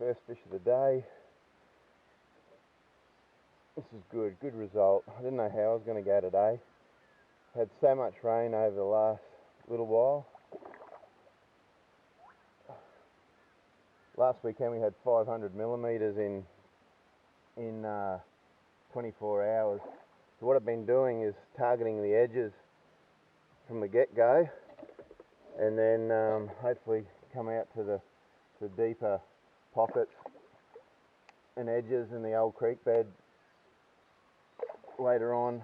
First fish of the day. This is good result. I didn't know how I was going to go today. Had so much rain over the last little while. Last weekend we had 500 millimeters in 24 hours. So what I've been doing is targeting the edges from the get-go, and then hopefully come out to the deeper pockets and edges in the old creek bed later on.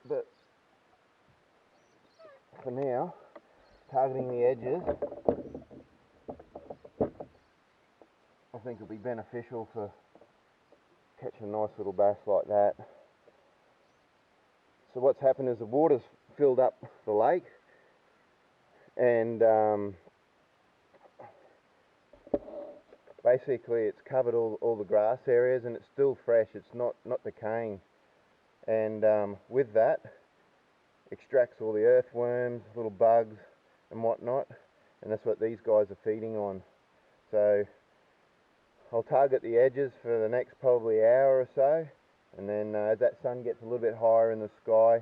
But for now, targeting the edges I think will be beneficial for catching a nice little bass like that. So what's happened is the water's filled up the lake, and basically it's covered all the grass areas, and it's still fresh, it's not decaying, and with that extracts all the earthworms, little bugs and whatnot, and that's what these guys are feeding on. So I'll target the edges for the next probably hour or so, and then as that sun gets a little bit higher in the sky,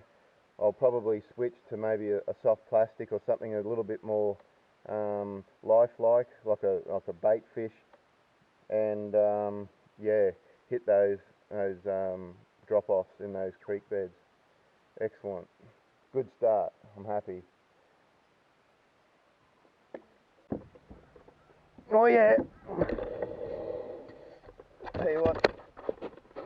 I'll probably switch to maybe a soft plastic or something a little bit more lifelike, like a bait fish, and yeah, hit those drop-offs in those creek beds. Excellent, good start. I'm happy. Oh yeah. Tell you what,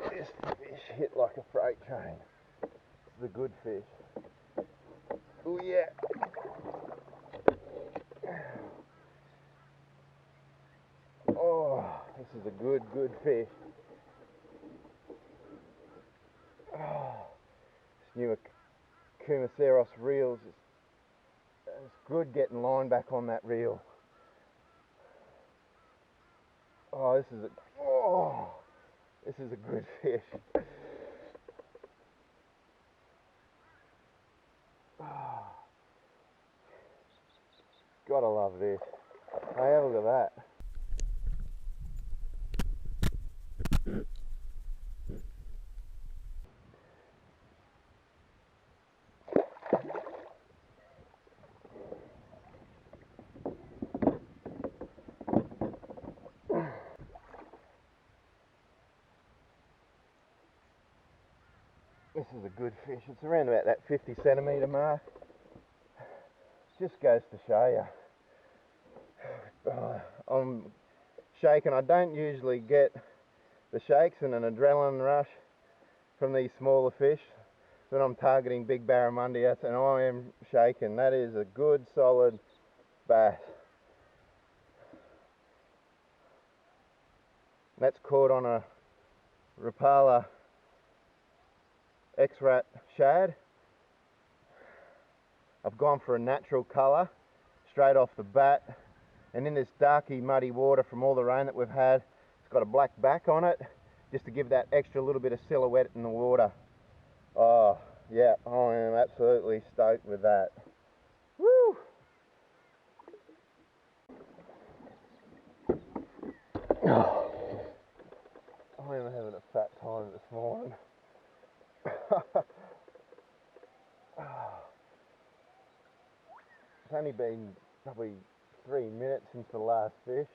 this fish hit like a freight train. This is a good fish. Oh yeah. Oh, this is a good fish. Oh, this new Kumaceros reels, it's good getting line back on that reel. Oh, this is a good fish. Oh, gotta love this. Hey, have a look at that. This is a good fish. It's around about that 50 centimetre mark. Just goes to show you. I'm shaking. I don't usually get the shakes and an adrenaline rush from these smaller fish when I'm targeting big barramundi, and I am shaking. That is a good solid bass. That's caught on a Rapala X-Rat shad. I've gone for a natural colour straight off the bat, and in this darky muddy water from all the rain that we've had, it's got a black back on it just to give that extra little bit of silhouette in the water. Oh yeah, I am absolutely stoked with that. Woo! Oh, I am having a fat time this morning. It's only been probably 3 minutes since the last fish.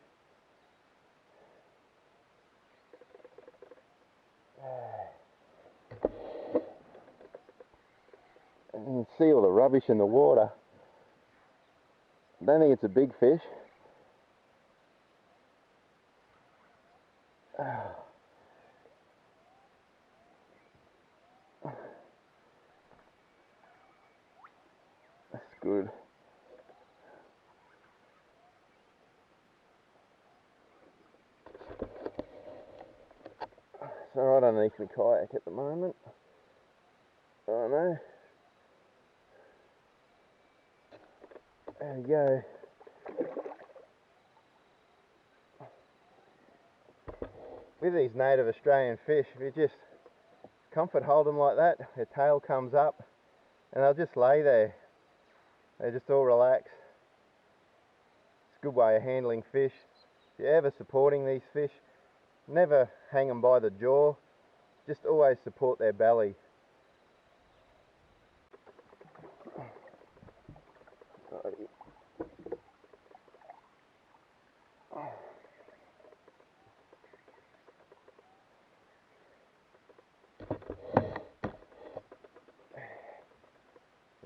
And you can see all the rubbish in the water. I don't think it's a big fish. That's good. So right underneath the kayak at the moment. Oh no. There we go. With these native Australian fish, if you just comfort hold them like that, their tail comes up and they'll just lay there. They just all relax. It's a good way of handling fish. you're ever supporting these fish, never hang them by the jaw, just always support their belly.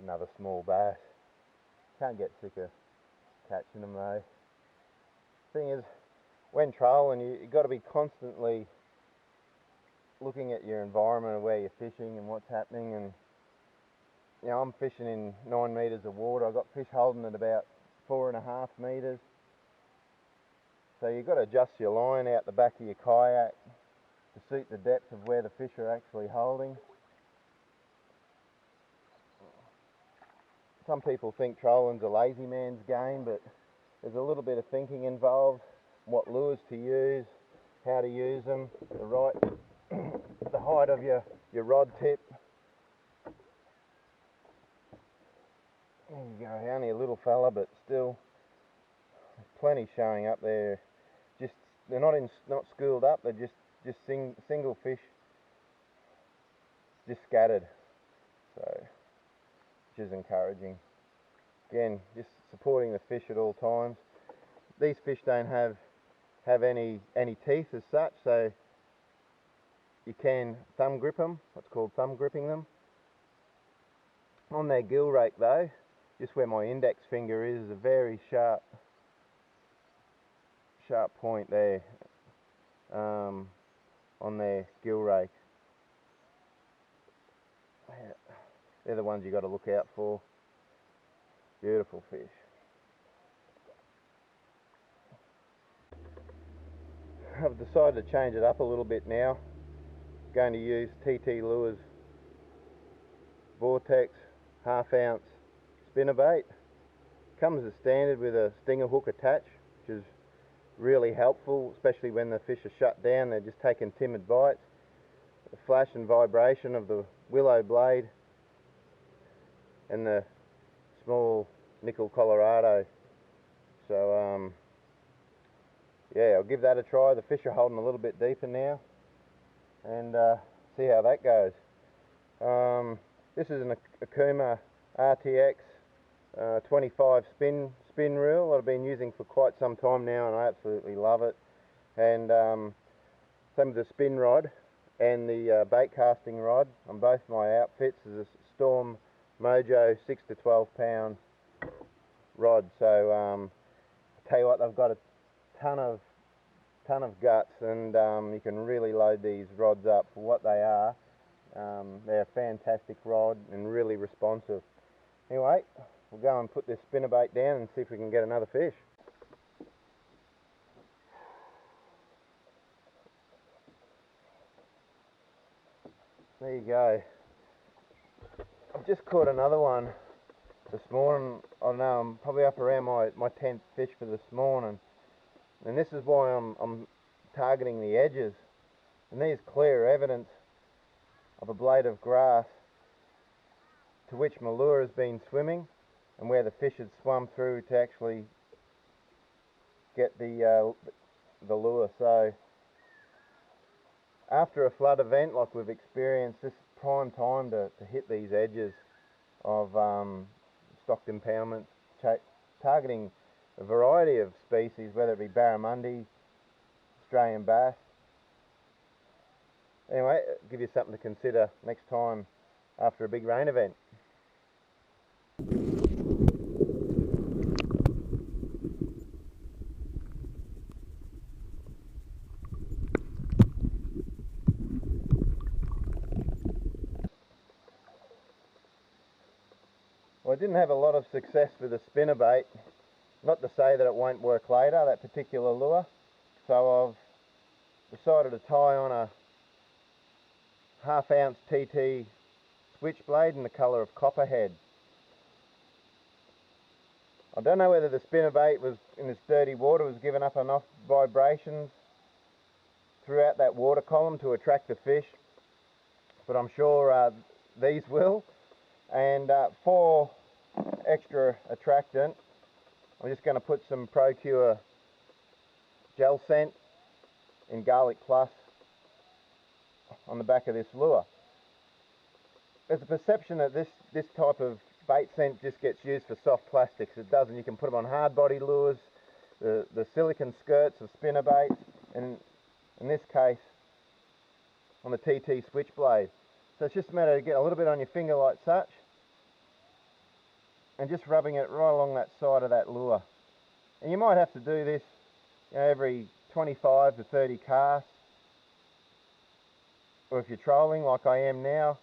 Another small bass. Can't get sick of catching them though. Thing is, when trolling, you've got to be constantly looking at your environment, where you're fishing and what's happening. And you know, I'm fishing in 9 metres of water. I've got fish holding at about 4.5 metres. So you've got to adjust your line out the back of your kayak to suit the depth of where the fish are actually holding. Some people think trolling's a lazy man's game, but there's a little bit of thinking involved. What lures to use, how to use them, the height of your rod tip. There you go, only a little fella, but still plenty showing up there. Just they're not schooled up. They're just single fish, just scattered. So, which is encouraging. Again, just supporting the fish at all times. These fish don't have any teeth as such, so you can thumb grip them. What's called thumb gripping them. On their gill rake though, just where my index finger is a very sharp point there on their gill rake. They're the ones you got to look out for. Beautiful fish. I've decided to change it up a little bit now. Going to use TT Lures Vortex 1/2 ounce spinnerbait. Comes as standard with a stinger hook attached, which is really helpful, especially when the fish are shut down. They're just taking timid bites. The flash and vibration of the willow blade and the small nickel Colorado. So yeah, I'll give that a try. The fish are holding a little bit deeper now, and see how that goes. This is an Akuma RTX 25 spin reel that I've been using for quite some time now, and I absolutely love it. And same with the spin rod and the bait casting rod on both my outfits is a Storm Mojo 6 to 12 pound rod. So I tell you what, they've got a ton of guts, and you can really load these rods up for what they are. They're a fantastic rod and really responsive. Anyway, we'll go and put this spinnerbait down and see if we can get another fish. There you go. I've just caught another one this morning. I don't know, I'm probably up around my 10th fish for this morning. And this is why I'm targeting the edges. And there's clear evidence of a blade of grass to which my lure has been swimming, and where the fish had swum through to actually get the lure. So after a flood event like we've experienced, this is prime time to hit these edges of stocked impoundments, targeting a variety of species, whether it be barramundi, Australian bass. Anyway, give you something to consider next time after a big rain event. Well, I didn't have a lot of success with the spinnerbait. Not to say that it won't work later, that particular lure. So I've decided to tie on a 1/2 ounce TT switchblade in the colour of copperhead. I don't know whether the spinnerbait was in this dirty water was giving up enough vibrations throughout that water column to attract the fish, but I'm sure these will. And for extra attractant, I'm just going to put some Procure gel scent in Garlic Plus on the back of this lure. There's a perception that this type of bait scent just gets used for soft plastics. It doesn't. You can put them on hard body lures, the silicone skirts of spinner baits, and in this case on the TT switchblade. So it's just a matter of getting a little bit on your finger like such and just rubbing it right along that side of that lure. And you might have to do this, you know, every 25 to 30 casts, or if you're trolling like I am now,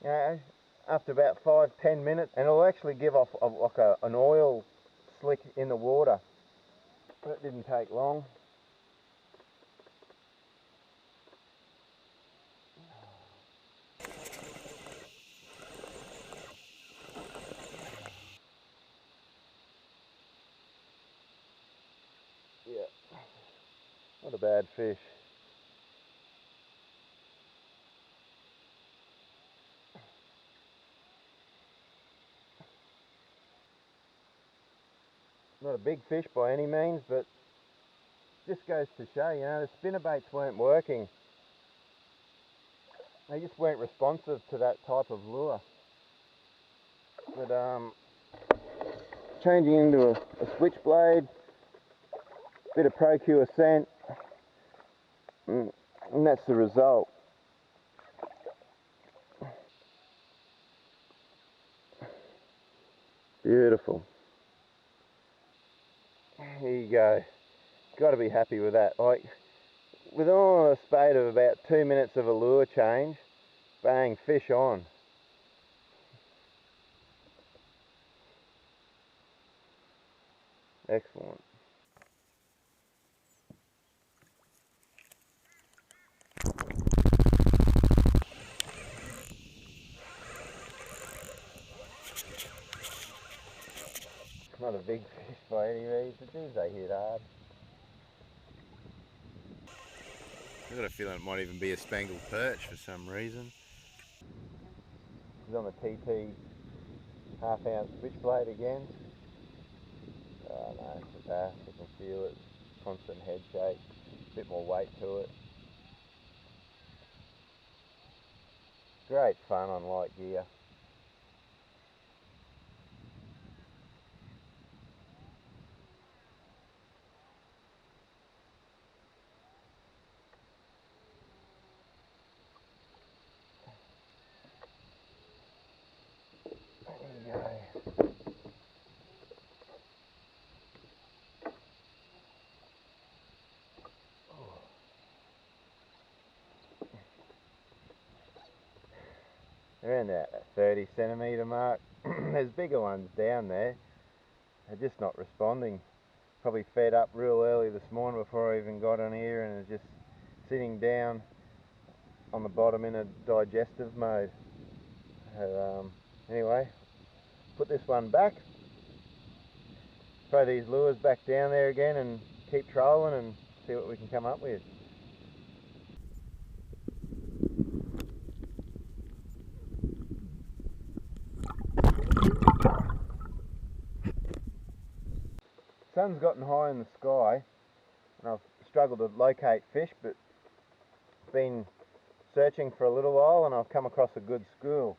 you know, after about 5-10 minutes, and it'll actually give off like an oil slick in the water. But it didn't take long. Yeah, not a bad fish. Not a big fish by any means, but just goes to show, you know, the spinnerbaits weren't working. They just weren't responsive to that type of lure. But changing into a switchblade, bit of Procure scent, and that's the result. Beautiful. Here you go. Got to be happy with that. Like, with all a spade of about 2 minutes of a lure change, bang, fish on. Excellent. Not a big fish by any means, but geez, they hit hard. I've got a feeling it might even be a spangled perch for some reason. He's on the TT half-ounce switchblade again. Oh no, it's a bass, I can feel it. Constant head shake, a bit more weight to it. Great fun on light gear. There you go. Around that 30 centimetre mark. There's bigger ones down there. They're just not responding. Probably fed up real early this morning before I even got on here, and is just sitting down on the bottom in a digestive mode. Anyway, put this one back, throw these lures back down there again and keep trolling and see what we can come up with. Sun's gotten high in the sky and I've struggled to locate fish, but been searching for a little while and I've come across a good school.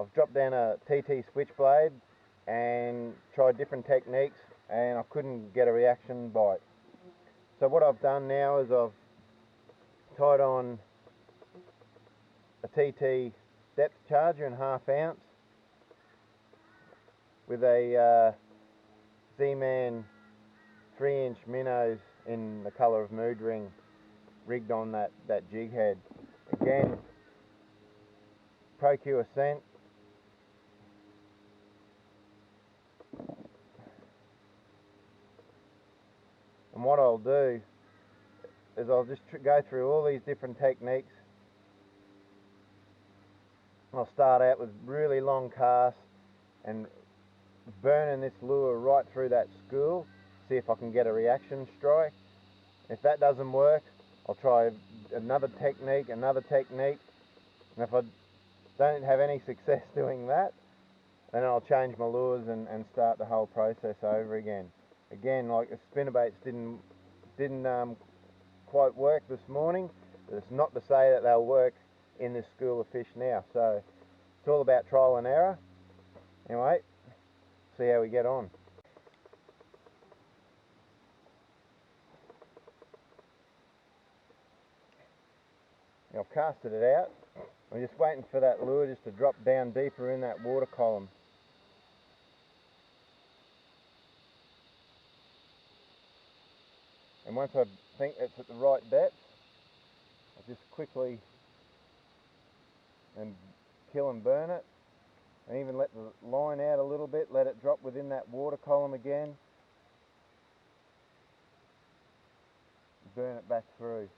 I've dropped down a TT switchblade and tried different techniques and I couldn't get a reaction bite. So what I've done now is I've tied on a TT depth charger in half-ounce with a Z-Man 3-inch minnows in the colour of mood ring rigged on that jig head. Again, Procure scent. And what I'll do is I'll just go through all these different techniques. I'll start out with really long casts and burning this lure right through that school, see if I can get a reaction strike. If that doesn't work, I'll try another technique, and if I don't have any success doing that, then I'll change my lures and start the whole process over again. Again, like the spinnerbaits didn't didn't quite work this morning, but it's not to say that they'll work in this school of fish now. So it's all about trial and error. Anyway, see how we get on. I've casted it out. I'm just waiting for that lure just to drop down deeper in that water column. And once I think it's at the right depth, I'll just quickly and kill and burn it, and even let the line out a little bit, let it drop within that water column again, burn it back through.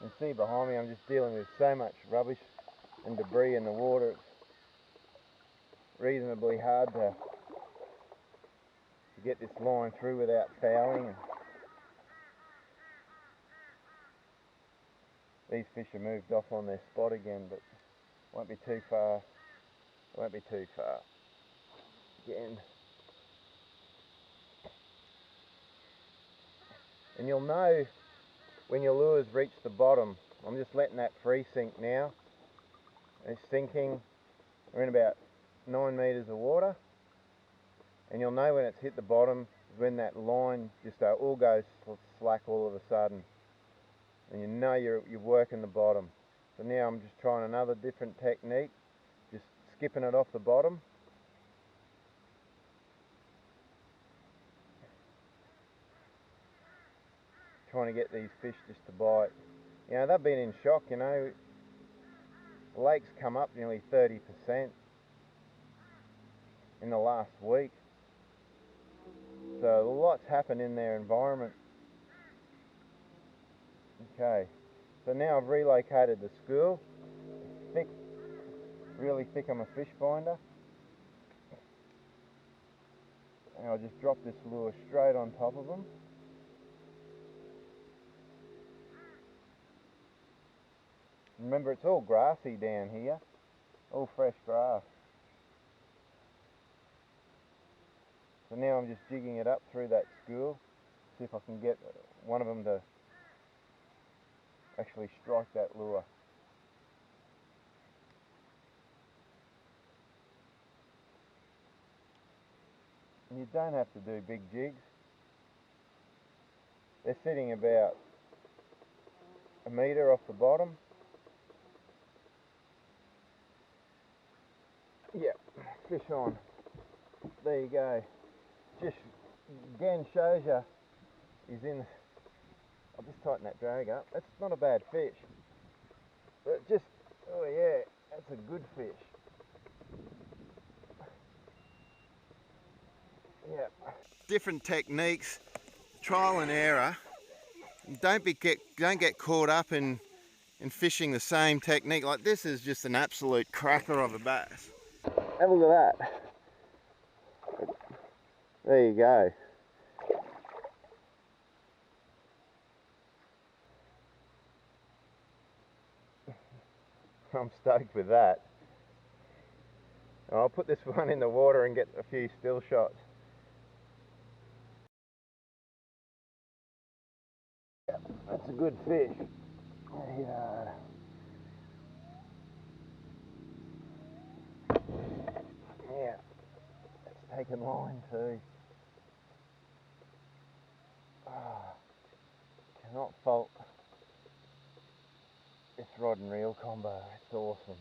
You can see behind me I'm just dealing with so much rubbish and debris in the water. It's reasonably hard to get this line through without fouling. These fish are moved off on their spot again, but won't be too far. Won't be too far. Again. And you'll know when your lures reach the bottom. I'm just letting that free sink now. It's sinking. We're in about 9 meters of water. And you'll know when it's hit the bottom, when that line just all goes slack all of a sudden. And you know you're working the bottom. So now I'm just trying another different technique, just skipping it off the bottom. Trying to get these fish just to bite. You know, they've been in shock, you know. The lake's come up nearly 30% in the last week. So a lot's happened in their environment. Okay, so now I've relocated the school. Thick, really thick on my fish finder. And I'll just drop this lure straight on top of them. Remember, it's all grassy down here, all fresh grass. So now I'm just jigging it up through that school, see if I can get one of them to actually strike that lure. And you don't have to do big jigs. They're sitting about a metre off the bottom. Yep, fish on. There you go. Just again shows you he's in. I'll just tighten that drag up. That's not a bad fish. But just, oh yeah, that's a good fish. Yeah. Different techniques, trial and error. Don't get caught up in fishing the same technique. Like this is just an absolute cracker of a bass. Have a look at that. There you go. I'm stoked with that. I'll put this one in the water and get a few still shots. Yeah, that's a good fish. Yeah. Yeah. It's taken line too. Oh, cannot fault this rod and reel combo. It's awesome.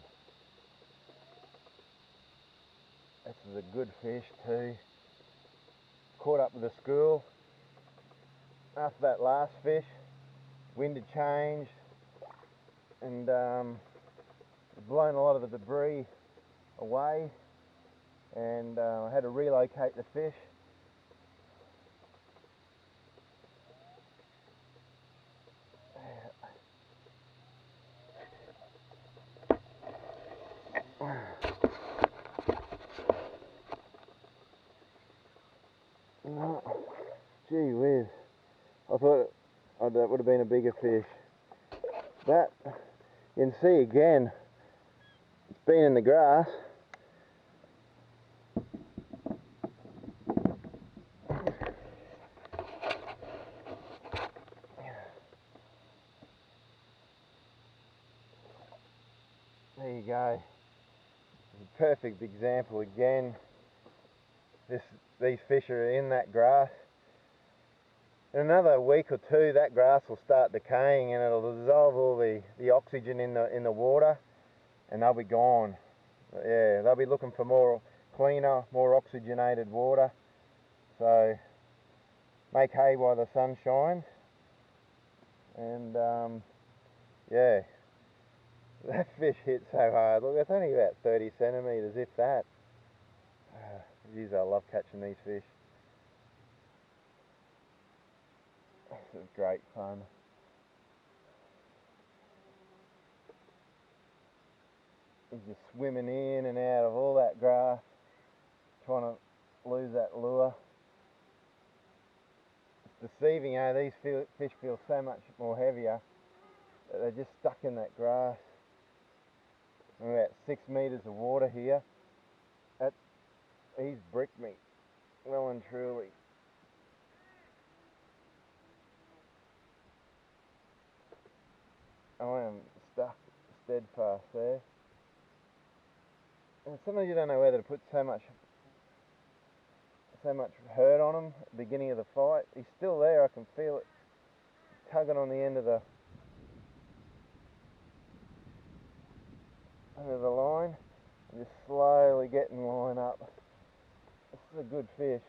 This is a good fish too. Caught up with a school. After that last fish, wind had changed and blown a lot of the debris away, and I had to relocate the fish. Oh, gee whiz. I thought that would have been a bigger fish. But you can see again, it's been in the grass There you go. A perfect example again. These fish are in that grass. In another week or two, that grass will start decaying and it'll dissolve all the oxygen in the water, and they'll be gone. Yeah, they'll be looking for more cleaner, more oxygenated water. So make hay while the sun shines. And yeah, that fish hit so hard. Look, it's only about 30 centimetres, if that. Geez, I love catching these fish. This is great fun. He's just swimming in and out of all that grass, trying to lose that lure. It's deceiving, these fish feel so much more heavier that they're just stuck in that grass. I'm about 6 metres of water here. He's bricked me, well and truly. I am stuck steadfast there. And sometimes you don't know whether to put so much hurt on him at the beginning of the fight. He's still there, I can feel it tugging on the end of the line. I'm just slowly getting line up. This is a good fish.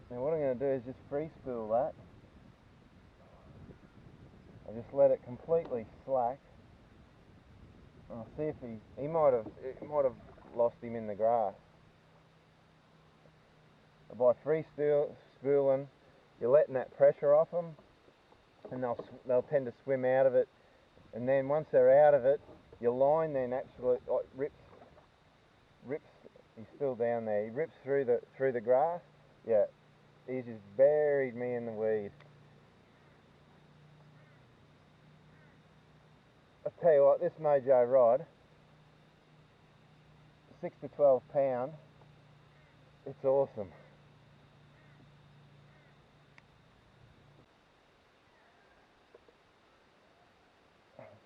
Now what I'm going to do is just free spool that. I just let it completely slack. I'll see if he might have lost him in the grass. By free spooling, you're letting that pressure off them, and they'll tend to swim out of it. And then once they're out of it, your line then actually rips. He's still down there. He rips through the grass. Yeah, he's just buried me in the weed. I'll tell you what, this Mojo rod, 6 to 12 pound, it's awesome.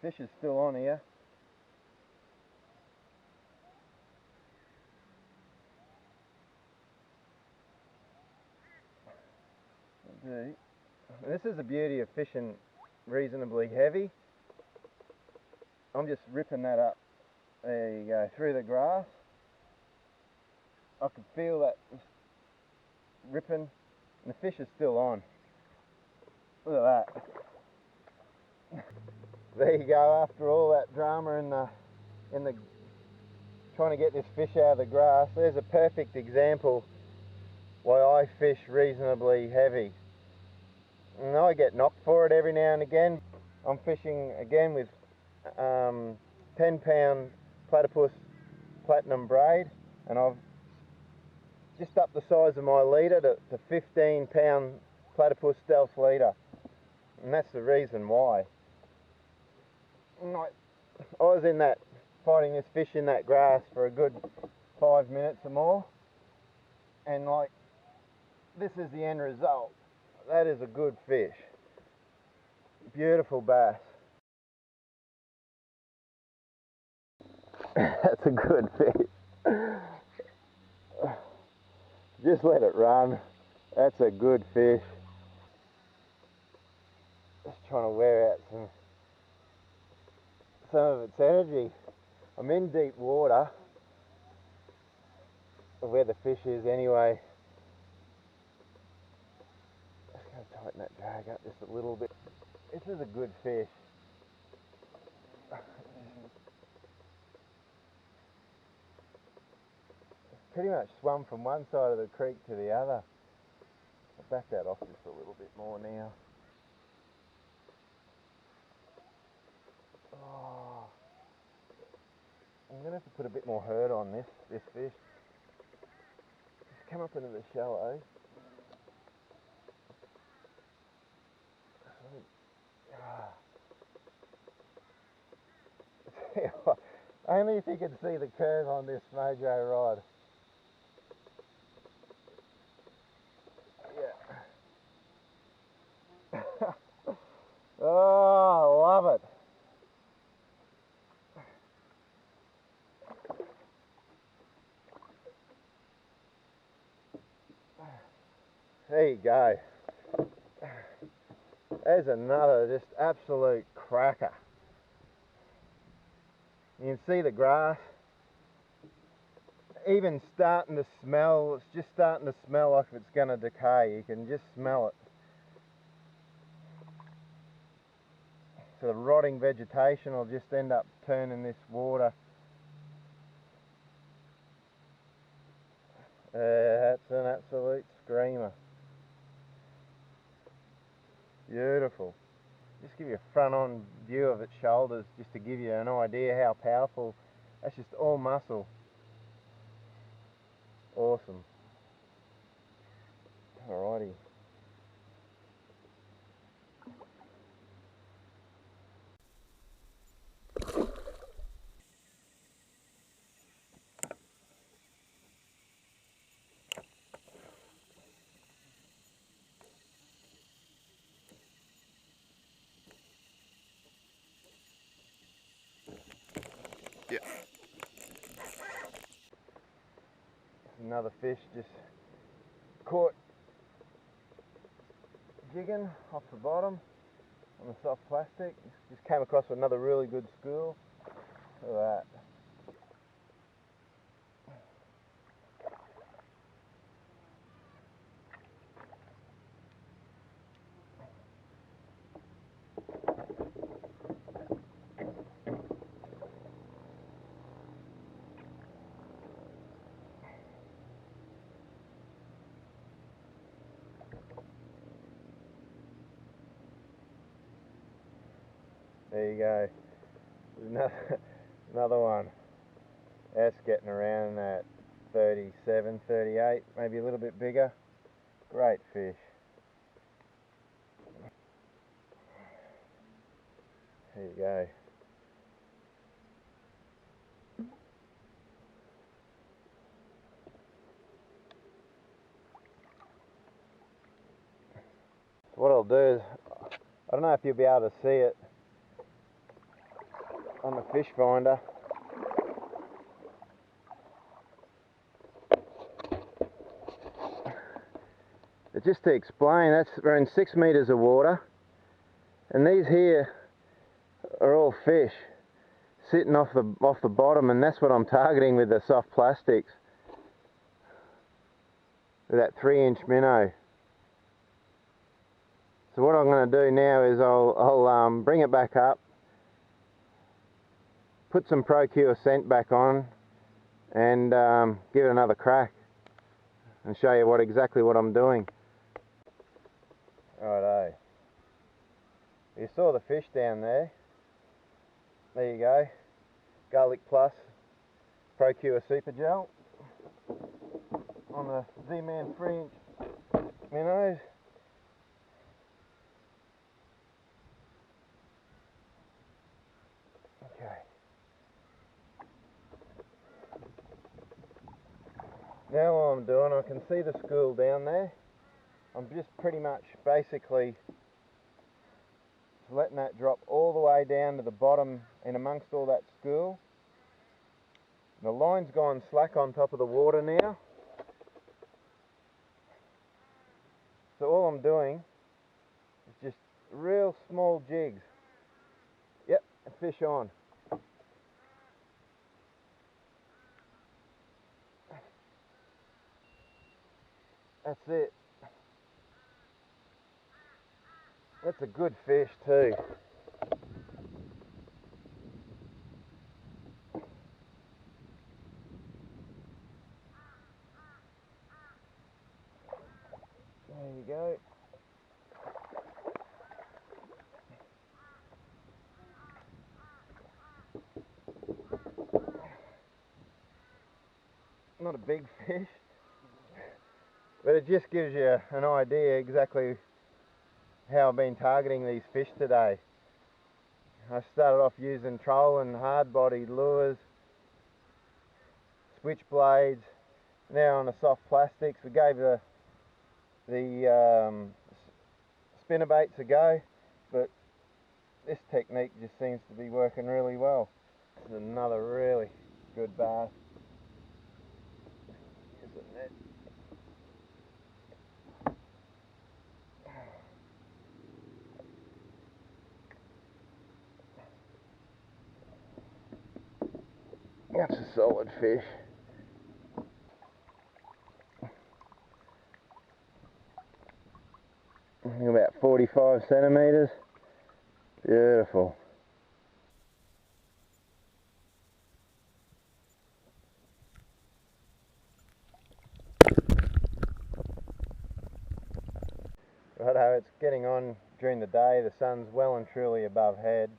Fish is still on here. This is the beauty of fishing reasonably heavy. I'm just ripping that up. There you go, through the grass. I can feel that ripping, and the fish is still on. Look at that. There you go, after all that drama in the trying to get this fish out of the grass, there's a perfect example why I fish reasonably heavy. And I get knocked for it every now and again. I'm fishing again with 10 pound platypus platinum braid, and I've just upped the size of my leader to 15 pound platypus stealth leader, and that's the reason why. I was in that fighting this fish in that grass for a good 5 minutes or more, and like, this is the end result. That is a good fish. Beautiful bass. That's a good fish. Just let it run. That's a good fish. Just trying to wear out some of its energy. I'm in deep water, where the fish is anyway. Just going to tighten that drag up just a little bit. This is a good fish. Pretty much swum from one side of the creek to the other. I'll back that off just a little bit more now. Oh, I'm going to have to put a bit more hurt on this fish. Just come up into the shallows. Only if you can see the curve on this Mojo rod. Yeah. There you go. There's another just absolute cracker. You can see the grass even starting to smell. It's just starting to smell like it's going to decay. You can just smell it. So the rotting vegetation will just end up turning this water. That's an absolute screamer. Beautiful. Just give you a front-on view of its shoulders, just to give you an idea how powerful. That's just all muscle. Awesome. Alrighty. Yeah. Another fish just caught jigging off the bottom on the soft plastic. Just came across another really good school. Look at that. There you go. There's another one. That's getting around that 37, 38, maybe a little bit bigger. Great fish. There you go. So what I'll do is, I don't know if you'll be able to see it on the fish finder. But just to explain, we're in 6 meters of water, and these here are all fish sitting off the bottom, and that's what I'm targeting with the soft plastics, with that 3-inch minnow. So what I'm going to do now is I'll bring it back up, put some Procure scent back on, and give it another crack and show you exactly what I'm doing. Righto. You saw the fish down there. There you go. Garlic Plus Procure Super Gel on the Z-Man 3-inch minnows. Okay. Now what I'm doing, I can see the school down there. I'm just pretty much basically letting that drop all the way down to the bottom and amongst all that school. The line's gone slack on top of the water now. So all I'm doing is just real small jigs. Yep, a fish on. That's it. That's a good fish too. There you go. Not a big fish, but it just gives you an idea exactly how I've been targeting these fish today. I started off using trolling hard-bodied lures, switchblades, now on the soft plastics. We gave the spinnerbaits a go, but this technique just seems to be working really well. This is another really good bass. Here's the net. That's a solid fish. About 45 centimetres. Beautiful. Righto, it's getting on during the day. The sun's well and truly above head,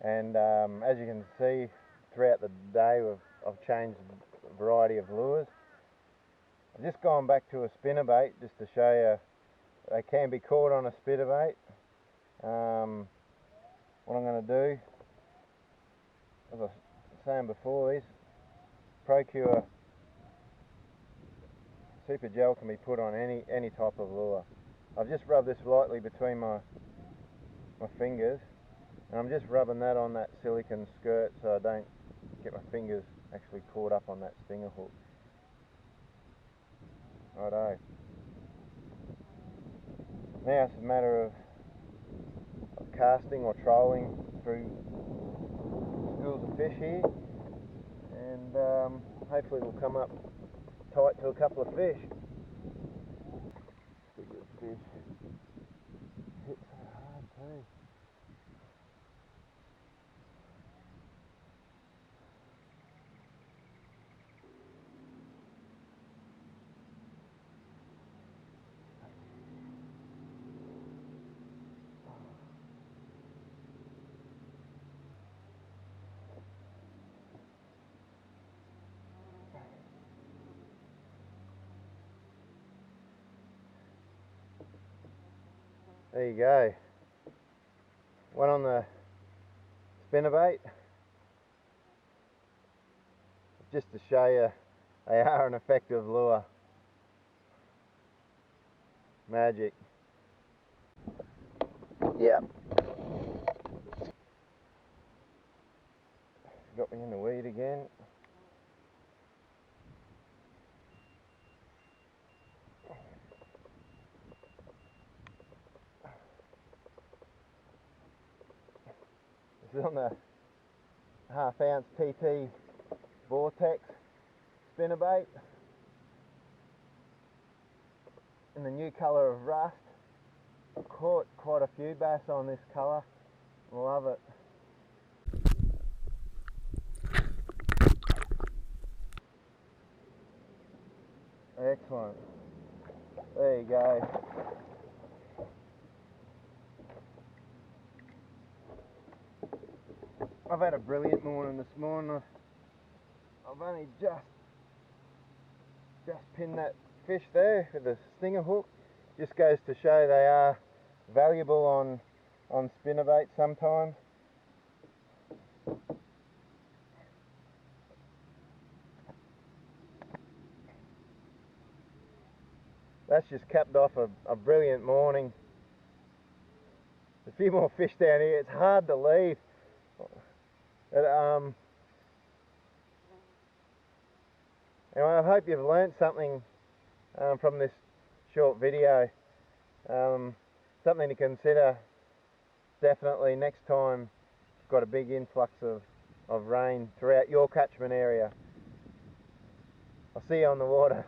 and as you can see throughout the day I've changed a variety of lures. I've just gone back to a spinnerbait just to show you they can be caught on a spinnerbait. What I'm going to do, as I was saying before, is Procure Super Gel can be put on any type of lure. I've just rubbed this lightly between my fingers, and I'm just rubbing that on that silicone skirt so I don't get my fingers actually caught up on that stinger hook. Righto. Now it's a matter of casting or trolling through schools of fish here, and hopefully we'll come up tight to a couple of fish. It's a good fish. Hit so hard too. There you go. One on the spinnerbait. Just to show you, they are an effective lure. Magic. Yep. Got me in the weed again. This is on the half-ounce TT Vortex spinnerbait in the new colour of rust. I've caught quite a few bass on this colour. Love it. Excellent. There you go. I've had a brilliant morning this morning. I've only just pinned that fish there with a stinger hook. Just goes to show they are valuable on spinnerbait sometimes. That's just capped off a brilliant morning. There's a few more fish down here. It's hard to leave. But, anyway, I hope you've learnt something from this short video. Something to consider definitely next time you've got a big influx of rain throughout your catchment area. I'll see you on the water.